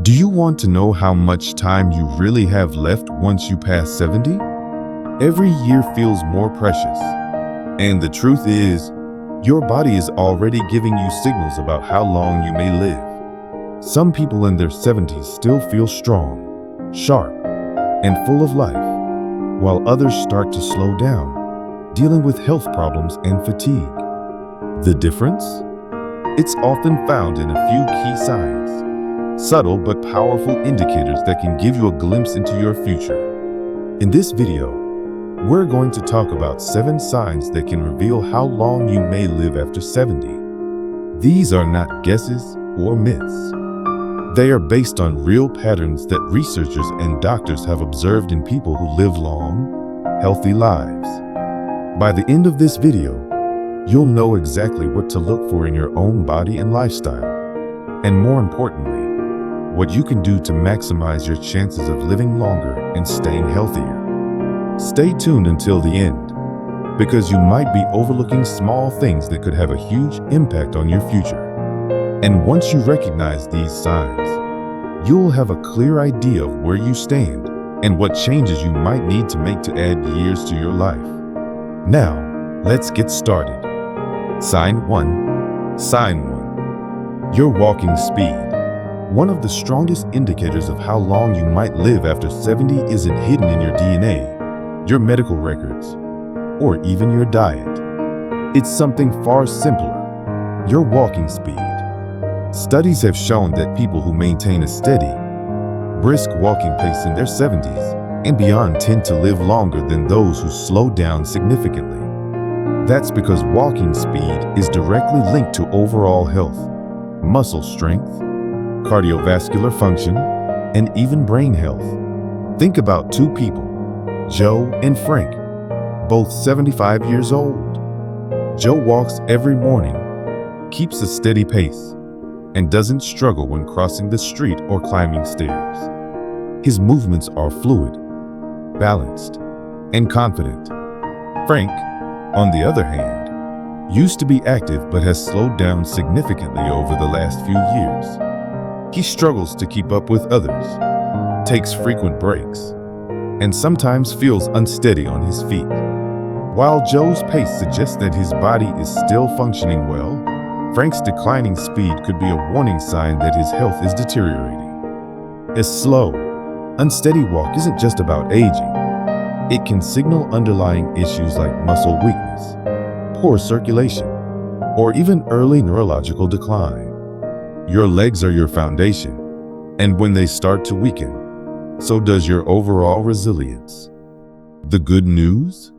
Do you want to know how much time you really have left once you pass 70? Every year feels more precious. And the truth is, your body is already giving you signals about how long you may live. Some people in their 70s still feel strong, sharp, and full of life, while others start to slow down, dealing with health problems and fatigue. The difference? It's often found in a few key signs. Subtle but powerful indicators that can give you a glimpse into your future. In this video, we're going to talk about 7 signs that can reveal how long you may live after 70. These are not guesses or myths. They are based on real patterns that researchers and doctors have observed in people who live long, healthy lives. By the end of this video, you'll know exactly what to look for in your own body and lifestyle, and more importantly, what you can do to maximize your chances of living longer and staying healthier. Stay tuned until the end, because you might be overlooking small things that could have a huge impact on your future. And once you recognize these signs, you'll have a clear idea of where you stand and what changes you might need to make to add years to your life. Now, let's get started. Sign 1. Sign 1. Your walking speed. One of the strongest indicators of how long you might live after 70 isn't hidden in your DNA, your medical records, or even your diet. It's something far simpler: your walking speed. Studies have shown that people who maintain a steady, brisk walking pace in their 70s and beyond tend to live longer than those who slow down significantly. That's because walking speed is directly linked to overall health, muscle strength, cardiovascular function, and even brain health. Think about 2 people, Joe and Frank, both 75 years old. Joe walks every morning, keeps a steady pace, and doesn't struggle when crossing the street or climbing stairs. His movements are fluid, balanced, and confident. Frank, on the other hand, used to be active but has slowed down significantly over the last few years. He struggles to keep up with others, takes frequent breaks, and sometimes feels unsteady on his feet. While Joe's pace suggests that his body is still functioning well, Frank's declining speed could be a warning sign that his health is deteriorating. A slow, unsteady walk isn't just about aging. It can signal underlying issues like muscle weakness, poor circulation, or even early neurological decline. Your legs are your foundation, and when they start to weaken, so does your overall resilience. The good news?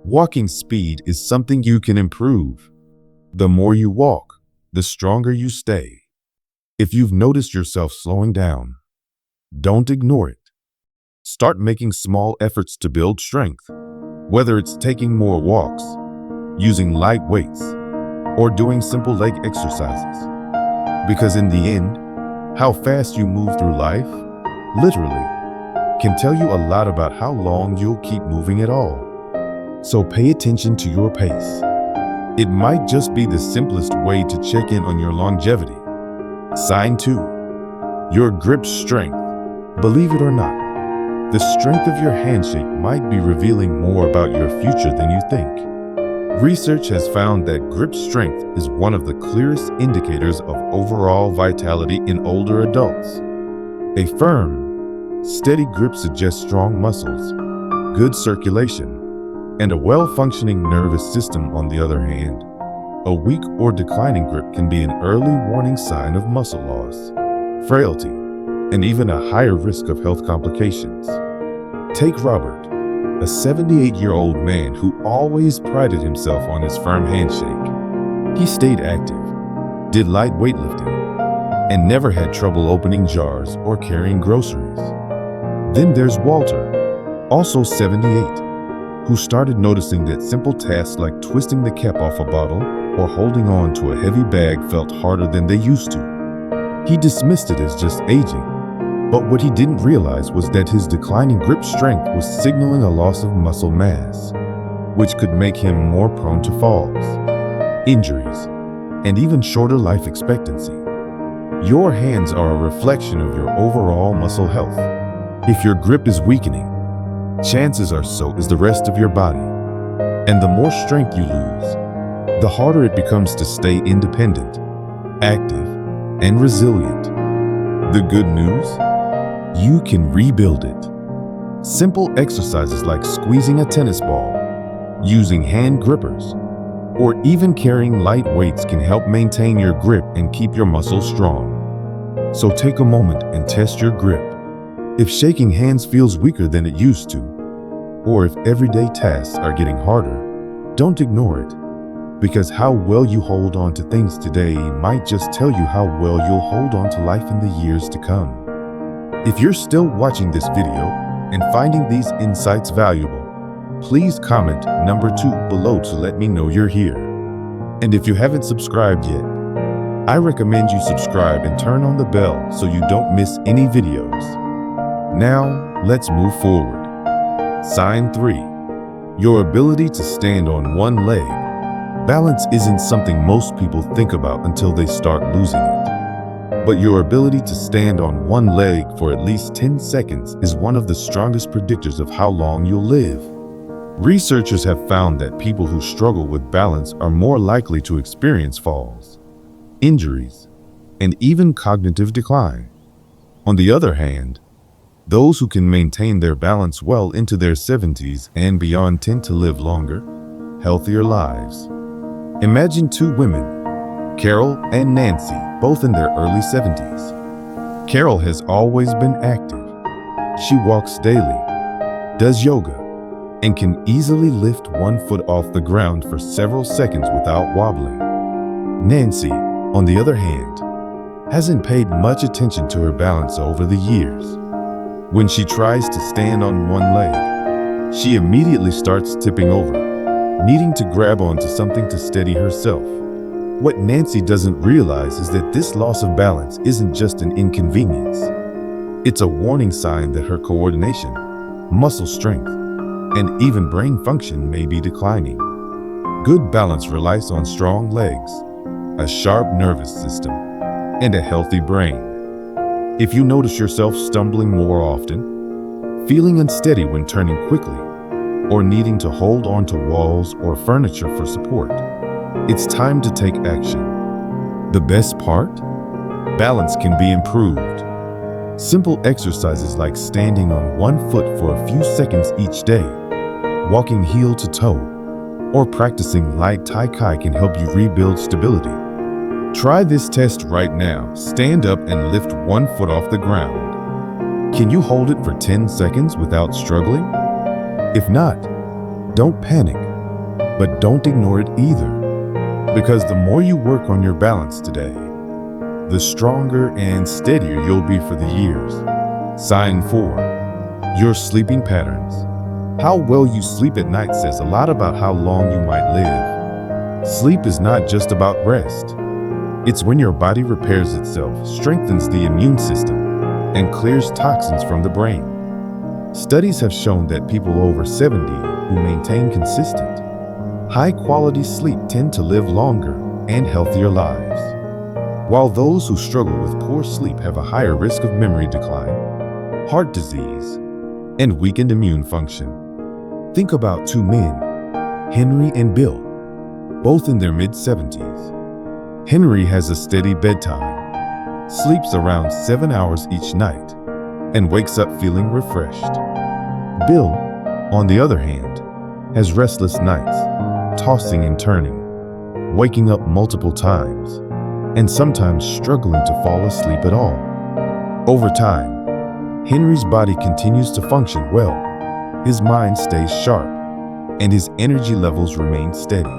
Walking speed is something you can improve. The more you walk, the stronger you stay. If you've noticed yourself slowing down, don't ignore it. Start making small efforts to build strength, whether it's taking more walks, using light weights, or doing simple leg exercises. Because in the end, how fast you move through life, literally, can tell you a lot about how long you'll keep moving at all. So pay attention to your pace. It might just be the simplest way to check in on your longevity. Sign 2. Your grip strength. Believe it or not, the strength of your handshake might be revealing more about your future than you think. Research has found that grip strength is one of the clearest indicators of overall vitality in older adults. A firm, steady grip suggests strong muscles, good circulation, and a well-functioning nervous system. On the other hand, a weak or declining grip can be an early warning sign of muscle loss, frailty, and even a higher risk of health complications. Take Robert, a 78-year-old man who always prided himself on his firm handshake. He stayed active, did light weightlifting, and never had trouble opening jars or carrying groceries. Then there's Walter, also 78, who started noticing that simple tasks like twisting the cap off a bottle or holding on to a heavy bag felt harder than they used to. He dismissed it as just aging, but what he didn't realize was that his declining grip strength was signaling a loss of muscle mass, which could make him more prone to falls, injuries, and even shorter life expectancy. Your hands are a reflection of your overall muscle health. If your grip is weakening, chances are so is the rest of your body. And the more strength you lose, the harder it becomes to stay independent, active, and resilient. The good news? You can rebuild it. Simple exercises like squeezing a tennis ball, using hand grippers, or even carrying light weights can help maintain your grip and keep your muscles strong. So take a moment and test your grip. If shaking hands feels weaker than it used to, or if everyday tasks are getting harder, don't ignore it, because how well you hold on to things today might just tell you how well you'll hold on to life in the years to come. If you're still watching this video and finding these insights valuable, please comment number 2 below to let me know you're here. And if you haven't subscribed yet, I recommend you subscribe and turn on the bell so you don't miss any videos. Now, let's move forward. Sign 3. Your ability to stand on one leg. Balance isn't something most people think about until they start losing it. But your ability to stand on one leg for at least 10 seconds is one of the strongest predictors of how long you'll live. Researchers have found that people who struggle with balance are more likely to experience falls, injuries, and even cognitive decline. On the other hand, those who can maintain their balance well into their 70s and beyond tend to live longer, healthier lives. Imagine 2 women, Carol and Nancy, both in their early 70s. Carol has always been active. She walks daily, does yoga, and can easily lift one foot off the ground for several seconds without wobbling. Nancy, on the other hand, hasn't paid much attention to her balance over the years. When she tries to stand on one leg, she immediately starts tipping over, needing to grab onto something to steady herself. What Nancy doesn't realize is that this loss of balance isn't just an inconvenience. It's a warning sign that her coordination, muscle strength, and even brain function may be declining. Good balance relies on strong legs, a sharp nervous system, and a healthy brain. If you notice yourself stumbling more often, feeling unsteady when turning quickly, or needing to hold onto walls or furniture for support, it's time to take action. The best part? Balance can be improved. Simple exercises like standing on one foot for a few seconds each day, walking heel to toe, or practicing light tai chi can help you rebuild stability. Try this test right now. Stand up and lift one foot off the ground. Can you hold it for 10 seconds without struggling? If not, don't panic, but don't ignore it either. Because the more you work on your balance today, the stronger and steadier you'll be for the years. Sign 4. Your sleeping patterns. How well you sleep at night says a lot about how long you might live. Sleep is not just about rest. It's when your body repairs itself, strengthens the immune system, and clears toxins from the brain. Studies have shown that people over 70 who maintain consistent, high-quality sleep tend to live longer and healthier lives, while those who struggle with poor sleep have a higher risk of memory decline, heart disease, and weakened immune function. Think about 2 men, Henry and Bill, both in their mid-70s. Henry has a steady bedtime, sleeps around 7 hours each night, and wakes up feeling refreshed. Bill, on the other hand, has restless nights, tossing and turning, waking up multiple times, and sometimes struggling to fall asleep at all. Over time, Henry's body continues to function well, his mind stays sharp, and his energy levels remain steady.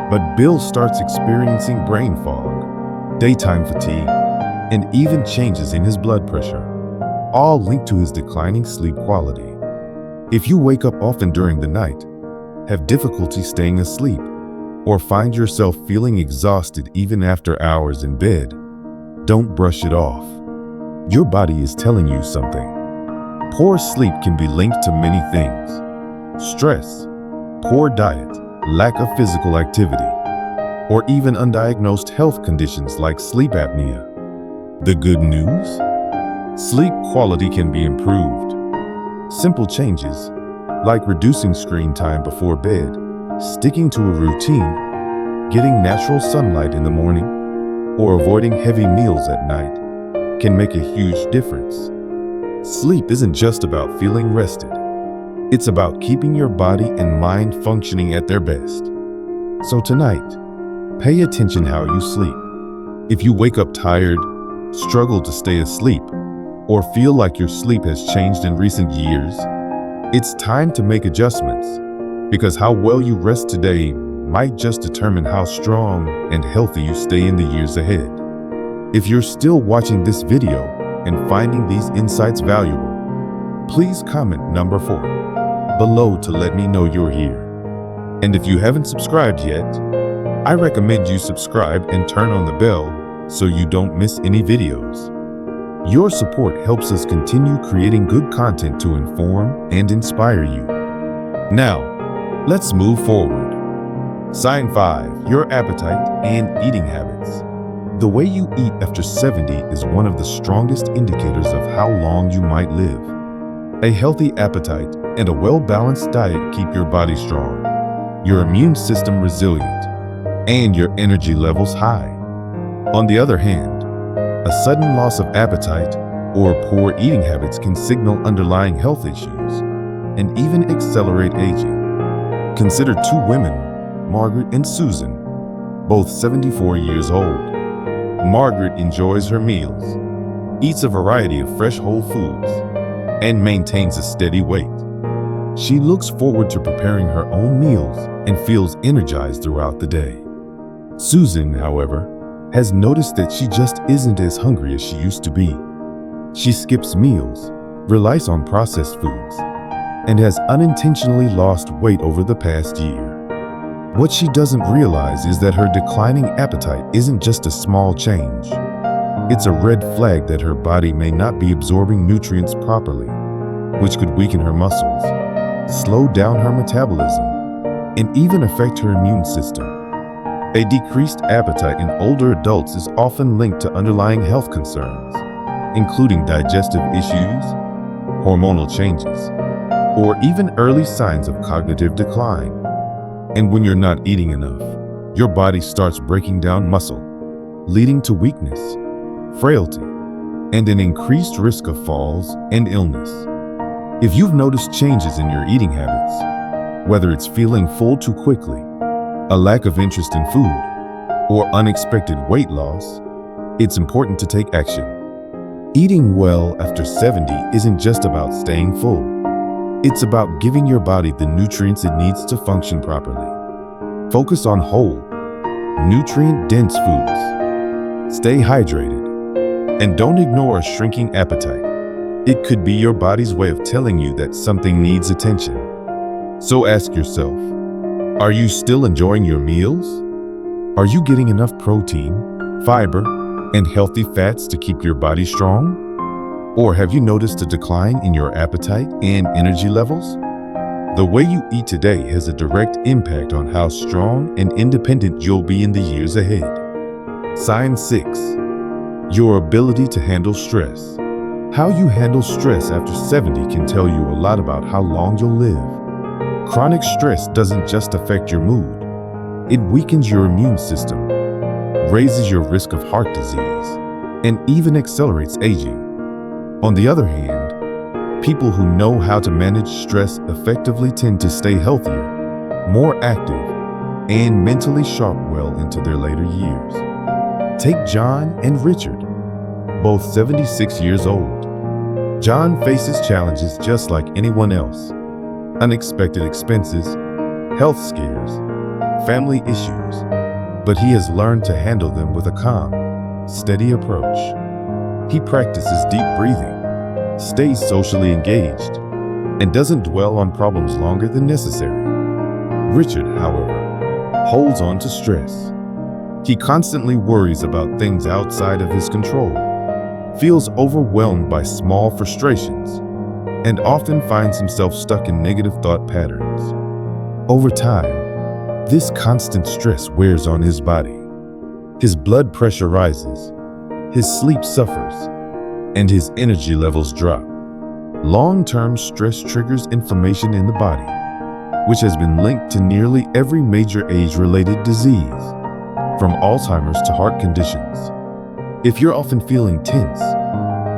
But Bill starts experiencing brain fog, daytime fatigue, and even changes in his blood pressure, all linked to his declining sleep quality. If you wake up often during the night, have difficulty staying asleep, or find yourself feeling exhausted even after hours in bed, don't brush it off. Your body is telling you something. Poor sleep can be linked to many things: stress, poor diet, lack of physical activity, or even undiagnosed health conditions like sleep apnea. The good news? Sleep quality can be improved. Simple changes, like reducing screen time before bed, sticking to a routine, getting natural sunlight in the morning, or avoiding heavy meals at night, can make a huge difference. Sleep isn't just about feeling rested. It's about keeping your body and mind functioning at their best. So tonight, pay attention how you sleep. If you wake up tired, struggle to stay asleep, or feel like your sleep has changed in recent years, it's time to make adjustments, because how well you rest today might just determine how strong and healthy you stay in the years ahead. If you're still watching this video and finding these insights valuable, please comment number 4 below to let me know you're here. And if you haven't subscribed yet, I recommend you subscribe and turn on the bell so you don't miss any videos. Your support helps us continue creating good content to inform and inspire you. Now, let's move forward. Sign 5, your appetite and eating habits. The way you eat after 70 is one of the strongest indicators of how long you might live. A healthy appetite and a well-balanced diet keep your body strong, your immune system resilient, and your energy levels high. On the other hand, a sudden loss of appetite or poor eating habits can signal underlying health issues and even accelerate aging. Consider 2 women, Margaret and Susan, both 74 years old. Margaret enjoys her meals, eats a variety of fresh whole foods, and maintains a steady weight. She looks forward to preparing her own meals and feels energized throughout the day. Susan, however, has noticed that she just isn't as hungry as she used to be. She skips meals, relies on processed foods, and has unintentionally lost weight over the past year. What she doesn't realize is that her declining appetite isn't just a small change. It's a red flag that her body may not be absorbing nutrients properly, which could weaken her muscles, slow down her metabolism, and even affect her immune system. A decreased appetite in older adults is often linked to underlying health concerns, including digestive issues, hormonal changes, or even early signs of cognitive decline. And when you're not eating enough, your body starts breaking down muscle, leading to weakness, frailty, and an increased risk of falls and illness. If you've noticed changes in your eating habits, whether it's feeling full too quickly, a lack of interest in food, or unexpected weight loss, it's important to take action. Eating well after 70 isn't just about staying full. It's about giving your body the nutrients it needs to function properly. Focus on whole, nutrient-dense foods. Stay hydrated, and don't ignore a shrinking appetite. It could be your body's way of telling you that something needs attention. So ask yourself, are you still enjoying your meals? Are you getting enough protein, fiber, and healthy fats to keep your body strong? Or have you noticed a decline in your appetite and energy levels? The way you eat today has a direct impact on how strong and independent you'll be in the years ahead. Sign 6, your ability to handle stress. How you handle stress after 70 can tell you a lot about how long you'll live. Chronic stress doesn't just affect your mood. It weakens your immune system, raises your risk of heart disease, and even accelerates aging. On the other hand, people who know how to manage stress effectively tend to stay healthier, more active, and mentally sharp well into their later years. Take John and Richard, both 76 years old. John faces challenges just like anyone else: unexpected expenses, health scares, family issues, but he has learned to handle them with a calm, steady approach. He practices deep breathing, stays socially engaged, and doesn't dwell on problems longer than necessary. Richard, however, holds on to stress. He constantly worries about things outside of his control, feels overwhelmed by small frustrations, and often finds himself stuck in negative thought patterns. Over time, this constant stress wears on his body. His blood pressure rises, his sleep suffers, and his energy levels drop. Long-term stress triggers inflammation in the body, which has been linked to nearly every major age-related disease, from Alzheimer's to heart conditions. If you're often feeling tense,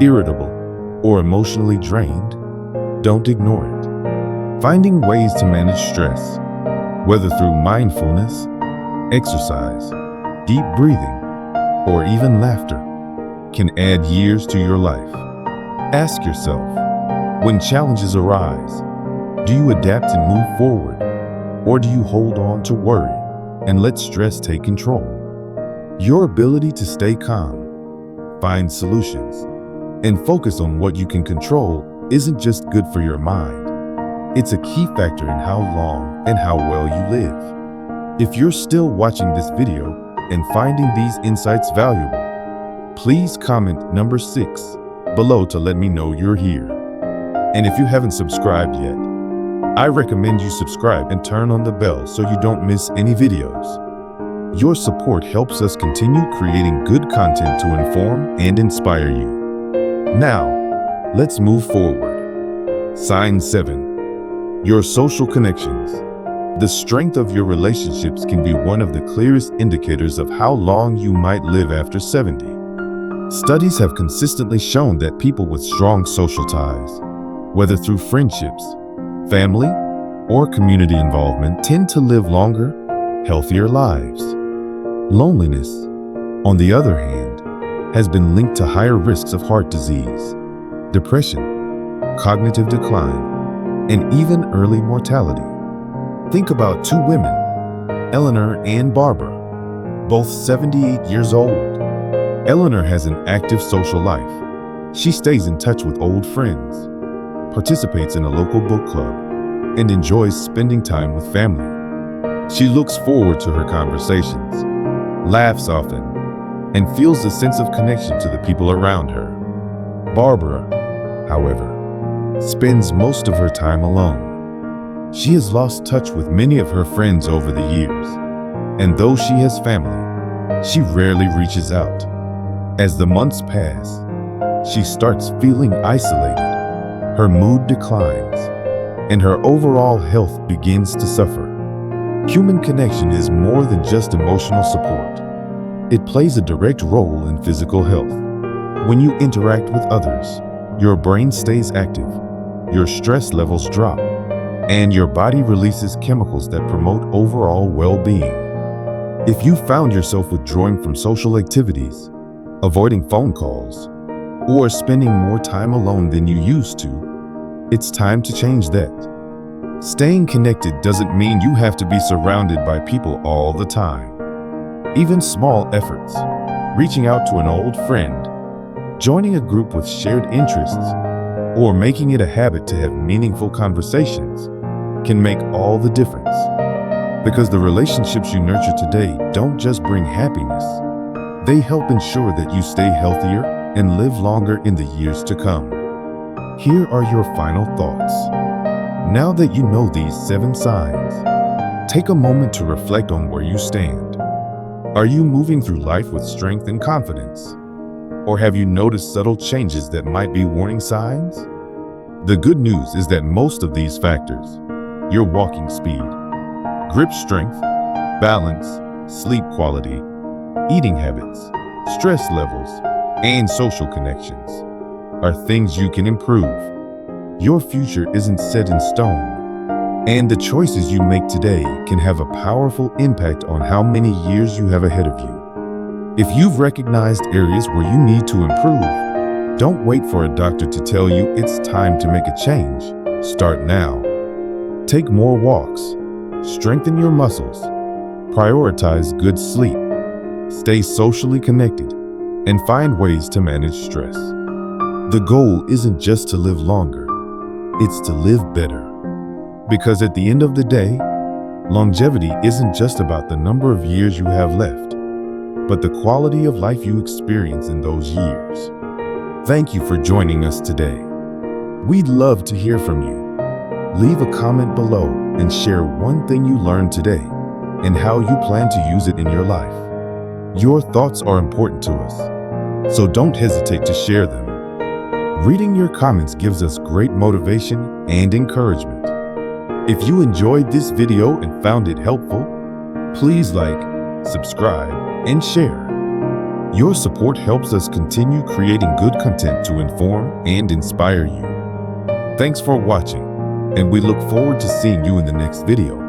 irritable, or emotionally drained, don't ignore it. Finding ways to manage stress, whether through mindfulness, exercise, deep breathing, or even laughter, can add years to your life. Ask yourself, when challenges arise, do you adapt and move forward, or do you hold on to worry and let stress take control? Your ability to stay calm, find solutions, and focus on what you can control isn't just good for your mind. It's a key factor in how long and how well you live. If you're still watching this video and finding these insights valuable, please comment number 6 below to let me know you're here. And if you haven't subscribed yet, I recommend you subscribe and turn on the bell so you don't miss any videos. Your support helps us continue creating good content to inform and inspire you. Now, let's move forward. Sign 7. Your social connections. The strength of your relationships can be one of the clearest indicators of how long you might live after 70. Studies have consistently shown that people with strong social ties, whether through friendships, family, or community involvement, tend to live longer, healthier lives. Loneliness, on the other hand, has been linked to higher risks of heart disease, depression, cognitive decline, and even early mortality. Think about two women, Eleanor and Barbara, both 78 years old. Eleanor has an active social life. She stays in touch with old friends, participates in a local book club, and enjoys spending time with family. She looks forward to her conversations, laughs often, and feels a sense of connection to the people around her. Barbara, however, spends most of her time alone. She has lost touch with many of her friends over the years, and though she has family, she rarely reaches out. As the months pass, she starts feeling isolated, her mood declines, and her overall health begins to suffer. Human connection is more than just emotional support. It plays a direct role in physical health. When you interact with others, your brain stays active, your stress levels drop, and your body releases chemicals that promote overall well-being. If you found yourself withdrawing from social activities, avoiding phone calls, or spending more time alone than you used to, it's time to change that. Staying connected doesn't mean you have to be surrounded by people all the time. Even small efforts, reaching out to an old friend, joining a group with shared interests, or making it a habit to have meaningful conversations, can make all the difference. Because the relationships you nurture today don't just bring happiness, they help ensure that you stay healthier and live longer in the years to come. Here are your final thoughts. Now that you know these 7 signs, take a moment to reflect on where you stand. Are you moving through life with strength and confidence? Or have you noticed subtle changes that might be warning signs? The good news is that most of these factors, your walking speed, grip strength, balance, sleep quality, eating habits, stress levels, and social connections, are things you can improve. Your future isn't set in stone, and the choices you make today can have a powerful impact on how many years you have ahead of you. If you've recognized areas where you need to improve, don't wait for a doctor to tell you it's time to make a change. Start now. Take more walks, strengthen your muscles, prioritize good sleep, stay socially connected, and find ways to manage stress. The goal isn't just to live longer, it's to live better. Because at the end of the day, longevity isn't just about the number of years you have left, but the quality of life you experience in those years. Thank you for joining us today. We'd love to hear from you. Leave a comment below and share one thing you learned today and how you plan to use it in your life. Your thoughts are important to us, so don't hesitate to share them. Reading your comments gives us great motivation and encouragement. If you enjoyed this video and found it helpful, please like, subscribe, and share. Your support helps us continue creating good content to inform and inspire you. Thanks for watching, and we look forward to seeing you in the next video.